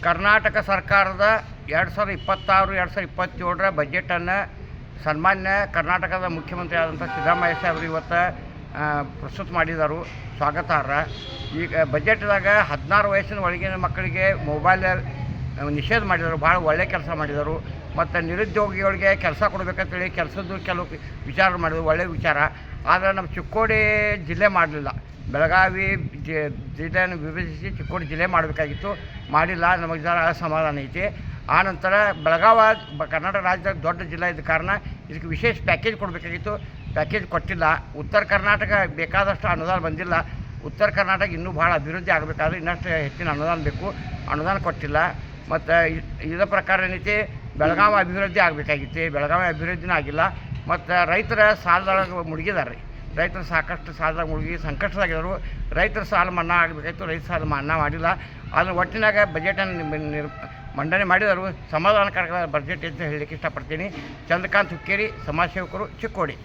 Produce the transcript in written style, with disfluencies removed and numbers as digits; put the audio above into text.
ಕರ್ನಾಟಕ ಸರ್ಕಾರದ 2026-2027 ಬಜೆಟನ್ನು ಸನ್ಮಾನ್ಯ ಕರ್ನಾಟಕದ ಮುಖ್ಯಮಂತ್ರಿ ಆದಂಥ ಸಿದ್ದರಾಮಯ್ಯ ಸಾಹೇಬರು ಇವತ್ತು ಪ್ರಸ್ತುತ ಮಾಡಿದರು, ಸ್ವಾಗತಾರ್ಹ. ಈಗ ಬಜೆಟ್ದಾಗ 16 ವಯಸ್ಸಿನ ಒಳಗಿನ ಮಕ್ಕಳಿಗೆ ಮೊಬೈಲ್ ನಿಷೇಧ ಮಾಡಿದರು, ಭಾಳ ಒಳ್ಳೆ ಕೆಲಸ ಮಾಡಿದರು. ಮತ್ತು ನಿರುದ್ಯೋಗಿಗಳಿಗೆ ಕೆಲಸ ಕೊಡಬೇಕಂತೇಳಿ ಕೆಲಸದ್ದು ಕೆಲವು ವಿಚಾರ ಮಾಡಿದರು, ಒಳ್ಳೆಯ ವಿಚಾರ. ಆದರೆ ನಮ್ಮ ಚಿಕ್ಕೋಡಿ ಜಿಲ್ಲೆ ಮಾಡಲಿಲ್ಲ. ಬೆಳಗಾವಿ ಜಿಲ್ಲೆಯನ್ನು ವಿಭಜಿಸಿ ಚಿಕ್ಕೋಡಿ ಜಿಲ್ಲೆ ಮಾಡಬೇಕಾಗಿತ್ತು, ಮಾಡಿಲ್ಲ. ನಮಗೆ ಜರ ಅಸಮಾಧಾನ ಐತಿ. ಆನಂತರ ಕರ್ನಾಟಕ ರಾಜ್ಯದಾಗ ದೊಡ್ಡ ಜಿಲ್ಲೆ ಇದ್ದ ಕಾರಣ ಇದಕ್ಕೆ ವಿಶೇಷ ಪ್ಯಾಕೇಜ್ ಕೊಡಬೇಕಾಗಿತ್ತು, ಪ್ಯಾಕೇಜ್ ಕೊಟ್ಟಿಲ್ಲ. ಉತ್ತರ ಕರ್ನಾಟಕ ಬೇಕಾದಷ್ಟು ಅನುದಾನ ಬಂದಿಲ್ಲ. ಉತ್ತರ ಕರ್ನಾಟಕ ಇನ್ನೂ ಭಾಳ ಅಭಿವೃದ್ಧಿ ಆಗಬೇಕಾದ್ರೆ ಇನ್ನಷ್ಟು ಹೆಚ್ಚಿನ ಅನುದಾನ ಬೇಕು, ಅನುದಾನ ಕೊಟ್ಟಿಲ್ಲ. ಮತ್ತು ಇದರ ಪ್ರಕಾರ ಏನೈತಿ, ಬೆಳಗಾವಿ ಅಭಿವೃದ್ಧಿ ಆಗಬೇಕಾಗಿತ್ತು, ಬೆಳಗಾವಿ ಅಭಿವೃದ್ಧಿನೂ ಆಗಿಲ್ಲ. ಮತ್ತು ರೈತರ ಸಾಲದೊಳಗೆ ಮುಳುಗಿದ್ದಾರೆ ರೀ. ರೈತರು ಸಾಕಷ್ಟು ಸಾಲದಾಗ ಮುಳುಗಿ ಸಂಕಷ್ಟದಾಗಿದ್ದರು. ರೈತರ ಸಾಲ ಮನ್ನಾ ಆಗಬೇಕಾಯ್ತು, ರೈತ ಸಾಲ ಮನ್ನಾ ಮಾಡಿಲ್ಲ. ಅದನ್ನು ಒಟ್ಟಿನಾಗ ಬಜೆಟನ್ನು ಮಂಡನೆ ಮಾಡಿದರು. ಸಮಾಧಾನಕಾರಕ ಬಜೆಟ್ ಅಂತ ಹೇಳಲಿಕ್ಕೆ ಇಷ್ಟಪಡ್ತೀನಿ. ಚಂದ್ರಕಾಂತ್ ಹುಕ್ಕೇರಿ, ಸಮಾಜ ಸೇವಕರು, ಚಿಕ್ಕೋಡಿ.